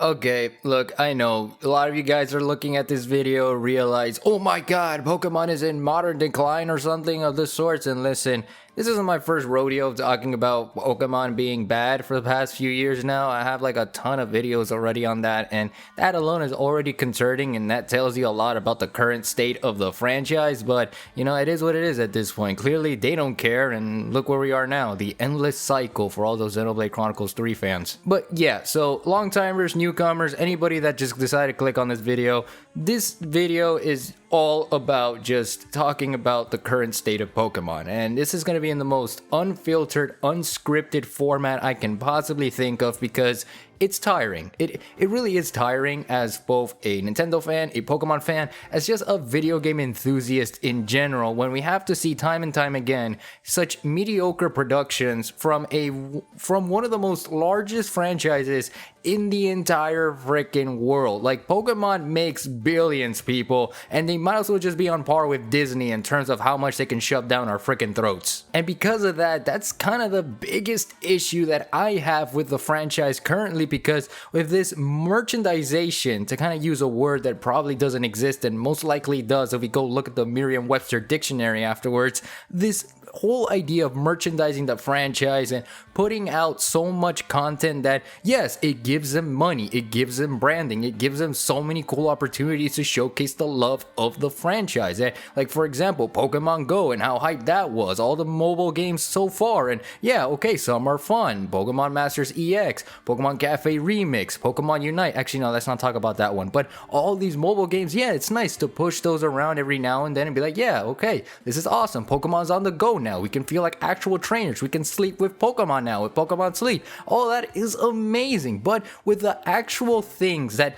Okay, look, I know a lot of you guys are looking at this video, realize, oh my god, Pokemon is in modern decline or something of the sorts. And listen, this isn't my first rodeo talking about Pokemon being bad for the past few years now. I have like a ton of videos already on that, and that alone is already concerning, and that tells you a lot about the current state of the franchise. But you know, it is what it is at this point. Clearly, they don't care, and look where we are now, the endless cycle for all those Xenoblade Chronicles 3 fans. But yeah, so long timers, newcomers, anybody that just decided to click on this video is all about just talking about the current state of Pokemon, and this is going to be in the most unfiltered, unscripted format I can possibly think of, because it's tiring. It really is tiring as both a Nintendo fan, a Pokemon fan, as just a video game enthusiast in general, when we have to see time and time again such mediocre productions from one of the most largest franchises in the entire freaking world. Like, Pokemon makes billions, people, and they might as well just be on par with Disney in terms of how much they can shove down our freaking throats. And because of that, that's kind of the biggest issue that I have with the franchise currently, because with this merchandisation, to kind of use a word that probably doesn't exist and most likely does if we go look at the Merriam-Webster dictionary afterwards, this whole idea of merchandising the franchise and putting out so much content that, yes, it gives them money, it gives them branding, it gives them so many cool opportunities to showcase the love of the franchise. Like, for example, Pokemon Go and how hyped that was, all the mobile games so far, and yeah, okay, some are fun. Pokemon Masters EX, Pokemon Cafe Remix, Pokemon Unite. Actually, no, let's not talk about that one. But all these mobile games, yeah, it's nice to push those around every now and then and be like, yeah, okay, this is awesome. Pokemon's on the go now. We can feel like actual trainers. We can sleep with Pokemon now, with Pokemon Sleep. All that is amazing. But with the actual things that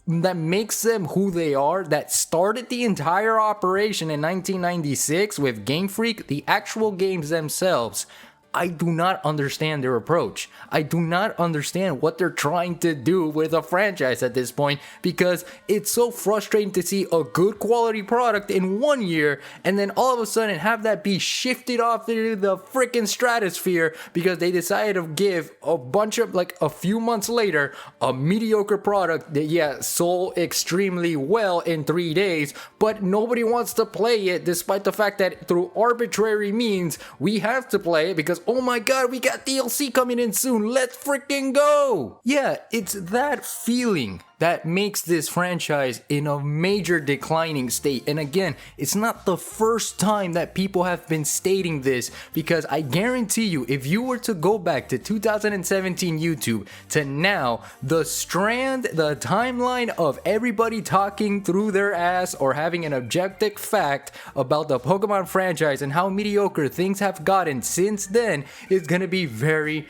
makes them who they are, that started the entire operation in 1996 with Game Freak, the actual games themselves, I do not understand their approach. I do not understand what they're trying to do with a franchise at this point, because it's so frustrating to see a good quality product in 1 year and then all of a sudden have that be shifted off into the freaking stratosphere because they decided to give a bunch of, like, a few months later, a mediocre product that, yeah, sold extremely well in 3 days, but nobody wants to play it, despite the fact that through arbitrary means we have to play it because, oh my god, we got DLC coming in soon, let's freaking go! Yeah, it's that feeling that makes this franchise in a major declining state. And again, it's not the first time that people have been stating this, because I guarantee you, if you were to go back to 2017 YouTube to now, the timeline of everybody talking through their ass or having an objective fact about the Pokemon franchise and how mediocre things have gotten since then is gonna be very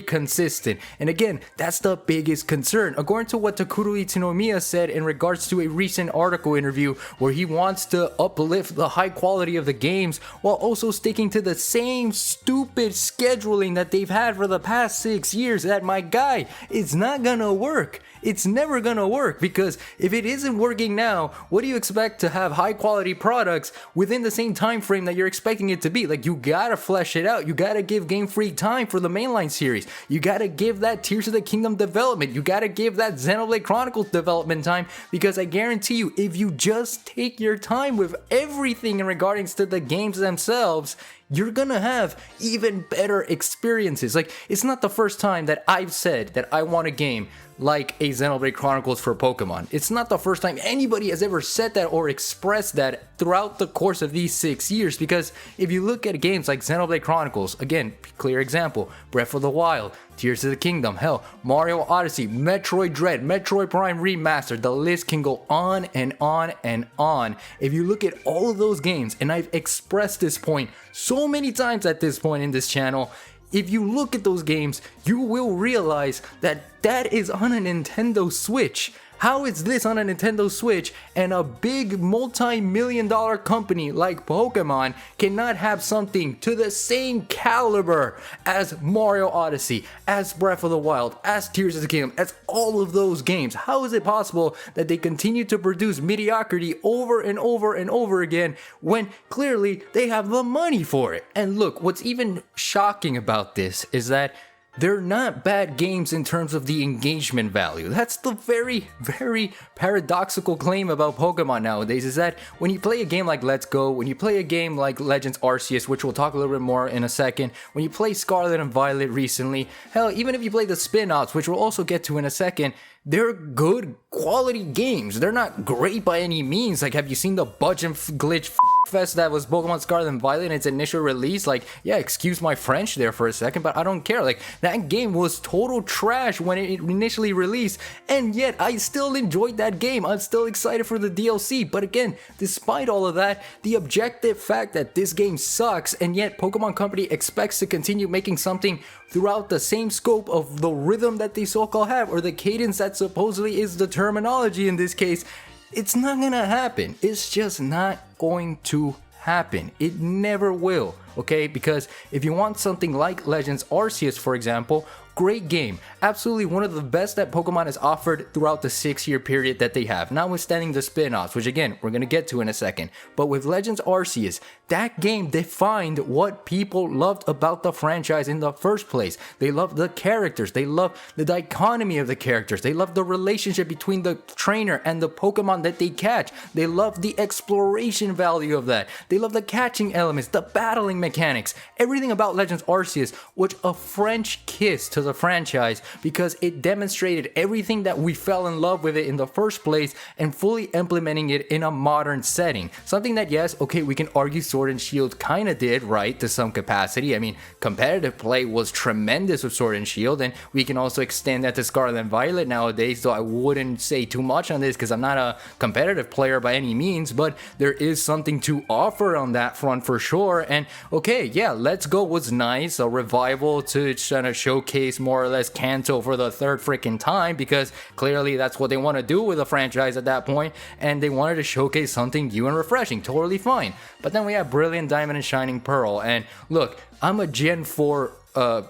consistent. And again, that's the biggest concern. According to what Takuro Utsunomiya said in regards to a recent article interview where he wants to uplift the high quality of the games while also sticking to the same stupid scheduling that they've had for the past 6 years, that, my guy, it's not gonna work. It's never gonna work, because if it isn't working now, what do you expect to have high quality products within the same time frame that you're expecting it to be? Like, you gotta flesh it out. You gotta give Game Freak time for the mainline series. You gotta give that Tears of the Kingdom development. You gotta give that Xenoblade Chronicles development time, because I guarantee you, if you just take your time with everything in regards to the games themselves, you're gonna have even better experiences. Like, it's not the first time that I've said that I want a game like a Xenoblade Chronicles for Pokemon. It's not the first time anybody has ever said that or expressed that throughout the course of these 6 years, because if you look at games like Xenoblade Chronicles, again, clear example, Breath of the Wild, Tears of the Kingdom, hell, Mario Odyssey, Metroid Dread, Metroid Prime Remastered, the list can go on and on and on. If you look at all of those games, and I've expressed this point so many times at this point in this channel, if you look at those games, you will realize that that is on a Nintendo Switch. How is this on a Nintendo Switch and a big multi-million-dollar company like Pokemon cannot have something to the same caliber as Mario Odyssey, as Breath of the Wild, as Tears of the Kingdom, as all of those games? How is it possible that they continue to produce mediocrity over and over and over again when clearly they have the money for it? And look, what's even shocking about this is that they're not bad games in terms of the engagement value. That's the very, very paradoxical claim about Pokemon nowadays, is that when you play a game like Let's Go, when you play a game like Legends Arceus, which we'll talk a little bit more in a second, when you play Scarlet and Violet recently, hell, even if you play the spin-offs, which we'll also get to in a second, they're good quality games. They're not great by any means. Like, have you seen the budge and glitch fest that was Pokemon Scarlet and Violet in its initial release? Like, yeah, excuse my French there for a second, but I don't care. Like, that game was total trash when it initially released, and yet I still enjoyed that game. I'm still excited for the DLC. But again, despite all of that, the objective fact that this game sucks, and yet Pokemon Company expects to continue making something throughout the same scope of the rhythm that they so-called have, or the cadence that supposedly is the terminology in this case, it's not gonna happen. It's just not going to happen. It never will, okay? Because if you want something like Legends Arceus, for example, great game, absolutely one of the best that Pokemon has offered throughout the 6-year period that they have, notwithstanding the spin-offs, which again, we're gonna get to in a second. But with Legends Arceus, that game defined what people loved about the franchise in the first place. They loved the characters, they loved the dichotomy of the characters, they loved the relationship between the trainer and the Pokemon that they catch, they loved the exploration value of that, they loved the catching elements, the battling mechanics, everything about Legends Arceus was a French kiss to the franchise, because it demonstrated everything that we fell in love with it in the first place and fully implementing it in a modern setting. Something that, yes, okay, we can argue Sword and Shield kind of did, right, to some capacity. I mean, competitive play was tremendous with Sword and Shield, and we can also extend that to Scarlet and Violet nowadays, so I wouldn't say too much on this because I'm not a competitive player by any means, but there is something to offer on that front for sure. And okay, yeah, Let's Go was nice, a revival to kind of showcase more or less Kanto for the third freaking time, because clearly that's what they want to do with the franchise at that point, and they wanted to showcase something new and refreshing. Totally fine. But then we have Brilliant Diamond and Shining Pearl, and look, I'm a Gen 4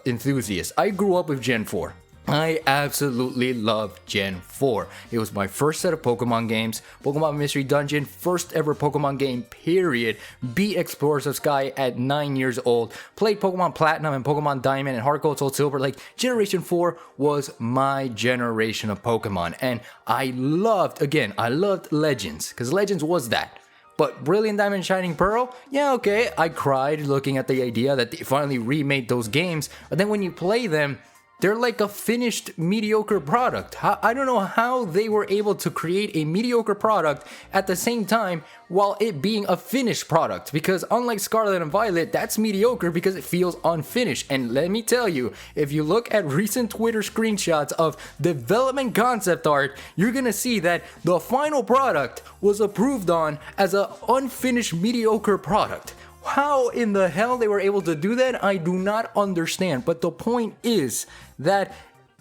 enthusiast. I grew up with Gen 4. I absolutely love Gen 4. It was my first set of Pokemon games. Pokemon Mystery Dungeon, first ever Pokemon game, period. Beat Explorers of Sky at 9 years old. Played Pokemon Platinum and Pokemon Diamond and Heart Gold, Soul Silver. Like, Generation 4 was my generation of Pokemon. And I loved Legends, because Legends was that. But Brilliant Diamond Shining Pearl, yeah, okay, I cried looking at the idea that they finally remade those games. But then when you play them, they're like a finished mediocre product. I don't know how they were able to create a mediocre product at the same time while it being a finished product. Because unlike Scarlet and Violet, that's mediocre because it feels unfinished. And let me tell you, if you look at recent Twitter screenshots of development concept art, you're gonna see that the final product was approved on as an unfinished mediocre product. How in the hell they were able to do that, I do not understand. But the point is that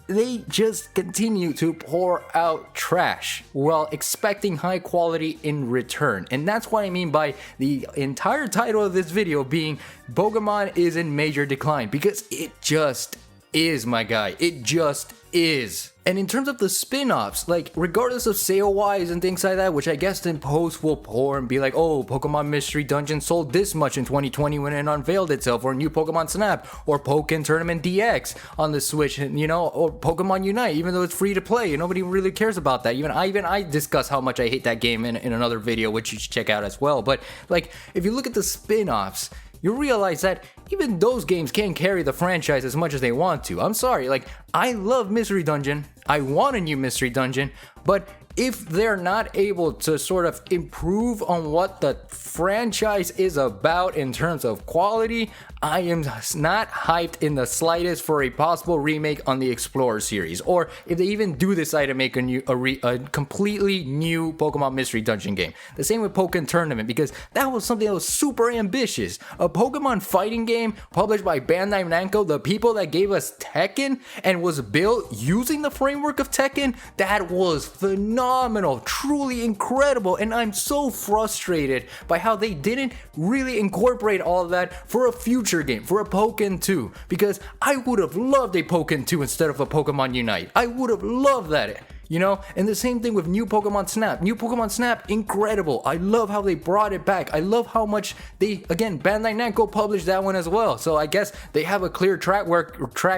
they just continue to pour out trash while expecting high quality in return. And that's what I mean by the entire title of this video being Pokemon is in major decline, because it just is, my guy. It just is. And in terms of the spin-offs, like, regardless of sale-wise and things like that, which I guess then posts will pour and be like, oh, Pokemon Mystery Dungeon sold this much in 2020 when it unveiled itself, or new Pokemon Snap, or Pokken Tournament DX on the Switch, you know, or Pokemon Unite, even though it's free to play, and nobody really cares about that. Even I discuss how much I hate that game in another video, which you should check out as well. But, like, if you look at the spin-offs, you realize that even those games can't carry the franchise as much as they want to. I'm sorry, like, I love Mystery Dungeon. I want a new Mystery Dungeon, but if they're not able to sort of improve on what the franchise is about in terms of quality, I am not hyped in the slightest for a possible remake on the Explorer series, or if they even do decide to make a completely new Pokemon Mystery Dungeon game. The same with Pokken Tournament, because that was something that was super ambitious. A Pokemon fighting game published by Bandai Namco, the people that gave us Tekken, and was built using the framework of Tekken. That was phenomenal, truly incredible, and I'm so frustrated by how they didn't really incorporate all of that for a future game, for a Pokken 2, because I would have loved a Pokken 2 instead of a Pokemon Unite. I would have loved that. you know? And the same thing with New Pokemon Snap. New Pokemon Snap, incredible. I love how they brought it back. I love how much they, again, Bandai Namco published that one as well. So I guess they have a clear track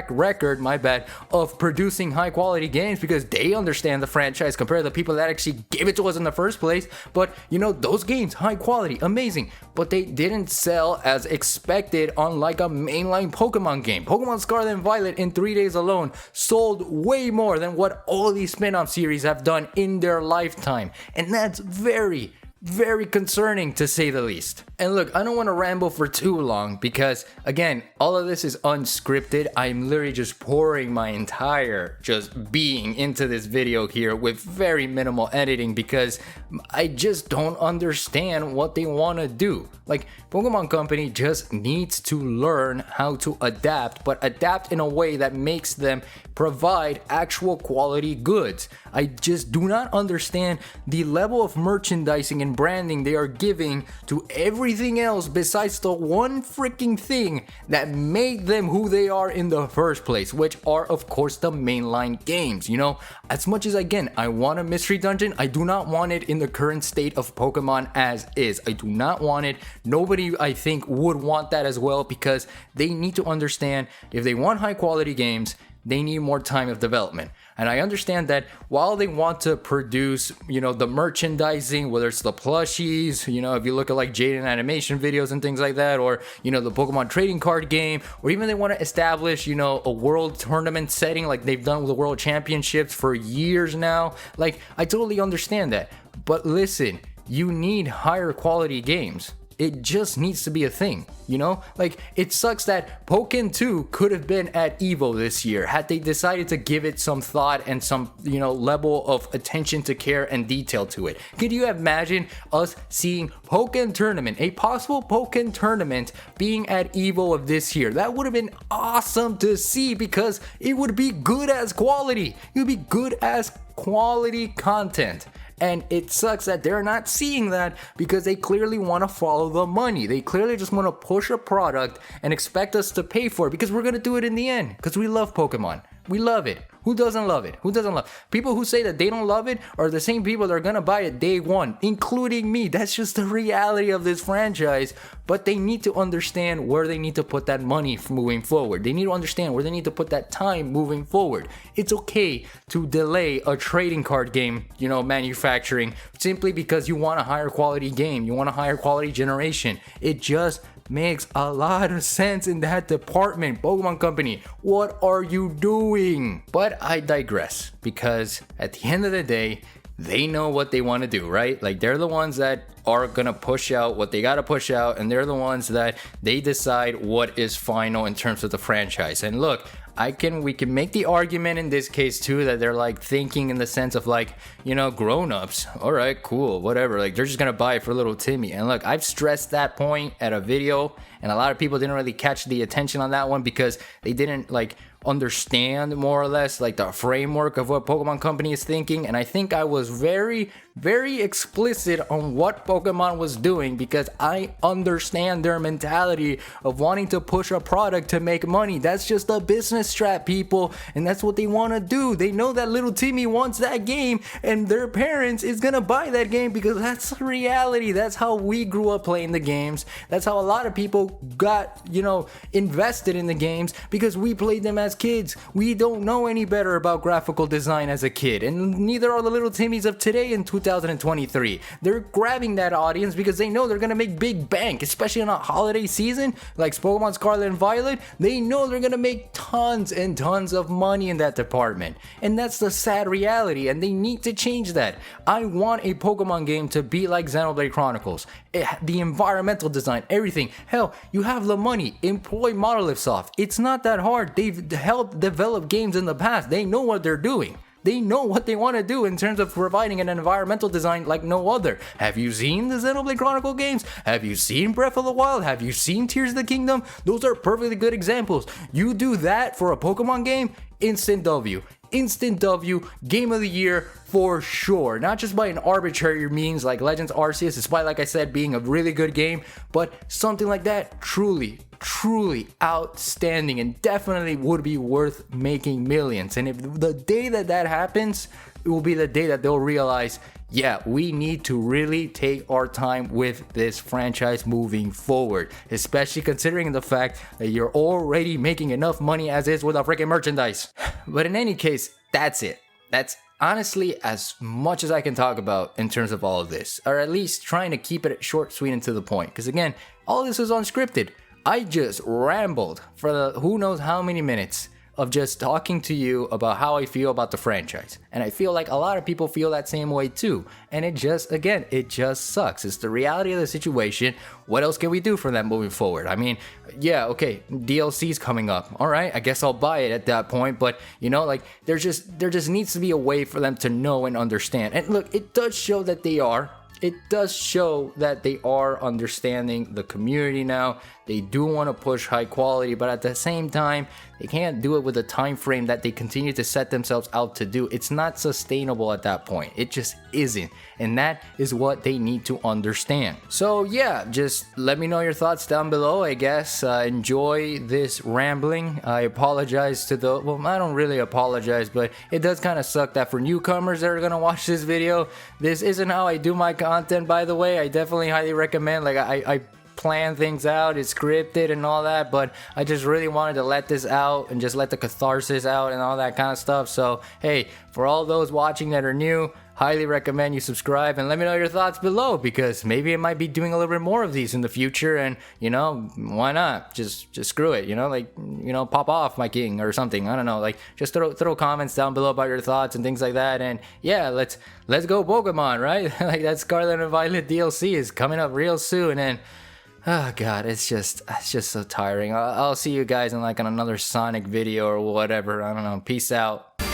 record, my bad, of producing high quality games because they understand the franchise compared to the people that actually gave it to us in the first place. But you know, those games, high quality, amazing, but they didn't sell as expected on like a mainline Pokemon game. Pokemon Scarlet and Violet in 3 days alone sold way more than what all these spin-off series have done in their lifetime, and that's very concerning to say the least. And look, I don't want to ramble for too long because again, all of this is unscripted. I'm literally just pouring my entire just being into this video here with very minimal editing because I just don't understand what they want to do. Like, Pokemon Company just needs to learn how to adapt, but adapt in a way that makes them provide actual quality goods. I just do not understand the level of merchandising and branding they are giving to everything else besides the one freaking thing that made them who they are in the first place, which are of course the mainline games. You know, as much as again I want a mystery dungeon, I do not want it in the current state of Pokemon as is. I do not want it. Nobody, I think, would want that as well because they need to understand if they want high quality games, they need more time of development. And I understand that while they want to produce, you know, the merchandising, whether it's the plushies, you know, if you look at like Jaden animation videos and things like that, or, you know, the Pokemon trading card game, or even they want to establish, you know, a world tournament setting like they've done with the World Championships for years now. Like, I totally understand that. But listen, you need higher quality games. It just needs to be a thing, you know? Like, it sucks that Pokken 2 could have been at EVO this year had they decided to give it some thought and some, you know, level of attention to care and detail to it. Could you imagine us seeing Pokken Tournament, a possible Pokken Tournament being at EVO of this year? That would have been awesome to see because it would be good as quality. It would be good as quality content. And it sucks that they're not seeing that because they clearly want to follow the money. They clearly just want to push a product and expect us to pay for it because we're going to do it in the end because we love Pokemon. We love it. Who doesn't love it? Who doesn't love? People who say that they don't love it are the same people that are gonna buy it day one, including me. That's just the reality of this franchise. But they need to understand where they need to put that money moving forward. They need to understand where they need to put that time moving forward. It's okay to delay a trading card game, you know, manufacturing simply because you want a higher quality game. You want a higher quality generation. It just makes a lot of sense in that department. Pokemon Company, what are you doing? But I digress because at the end of the day, they know what they want to do, right? Like, they're the ones that are gonna push out what they gotta push out, and they're the ones that they decide what is final in terms of the franchise. And look, we can make the argument in this case too that they're like thinking in the sense of like, you know, grown-ups. All right, cool, whatever. Like, they're just gonna buy it for little Timmy. And look, I've stressed that point at a video, and a lot of people didn't really catch the attention on that one because they didn't like understand more or less like the framework of what Pokemon Company is thinking. And I think I was very explicit on what Pokemon was doing because I understand their mentality of wanting to push a product to make money. That's just a business strat, people, and that's what they want to do. They know that little Timmy wants that game and their parents is gonna buy that game because that's the reality. That's how we grew up playing the games. That's how a lot of people got, you know, invested in the games because we played them as kids. We don't know any better about graphical design as a kid, and neither are the little Timmys of today in 2023. They're grabbing that audience because they know they're gonna make big bank, especially in a holiday season like Pokemon Scarlet and Violet. They know they're gonna make tons and tons of money in that department, and that's the sad reality, and they need to change that. I want a Pokemon game to be like Xenoblade Chronicles. The environmental design, everything. Hell, you have the money, employ Monolith Soft. It's not that hard. They've helped develop games in the past. They know what they're doing. They know what they want to do in terms of providing an environmental design like no other. Have you seen the Xenoblade Chronicle games? Have you seen Breath of the Wild? Have you seen Tears of the Kingdom? Those are perfectly good examples. You do that for a Pokemon game, instant W. Instant W, game of the year for sure. Not just by an arbitrary means like Legends Arceus, despite, like I said, being a really good game, but something like that truly outstanding and definitely would be worth making millions. And if the day that happens, will be the day that they'll realize, yeah, we need to really take our time with this franchise moving forward, especially considering the fact that you're already making enough money as is with our freaking merchandise. But in any case, that's it. That's honestly as much as I can talk about in terms of all of this, or at least trying to keep it short, sweet, and to the point. Because again, all this is unscripted. I just rambled for the who knows how many minutes of just talking to you about how I feel about the franchise. And I feel like a lot of people feel that same way too. And it just sucks. It's the reality of the situation. What else can we do for them moving forward? I mean, yeah, okay, DLC's coming up. All right, I guess I'll buy it at that point. But you know, like there just needs to be a way for them to know and understand. And look, it does show that they are. It does show that they are understanding the community now. They do want to push high quality, but at the same time, they can't do it with a time frame that they continue to set themselves out to do. It's not sustainable at that point. It just isn't. And that is what they need to understand. So yeah, just let me know your thoughts down below, I guess. Enjoy this rambling. I apologize to the, well, I don't really apologize, but it does kind of suck that for newcomers that are going to watch this video, this isn't how I do my content, by the way. I definitely highly recommend, like I plan things out, it's scripted and all that, but I just really wanted to let this out and just let the catharsis out and all that kind of stuff. So hey, for all those watching that are new, highly recommend you subscribe and let me know your thoughts below, because maybe I might be doing a little bit more of these in the future, and you know, why not just screw it, you know, like, you know, pop off my king or something. I don't know, like just throw comments down below about your thoughts and things like that. And yeah, let's go Pokemon, right? Like that Scarlet and Violet DLC is coming up real soon, and oh god, it's just so tiring. I'll see you guys in like on another Sonic video or whatever. I don't know. Peace out.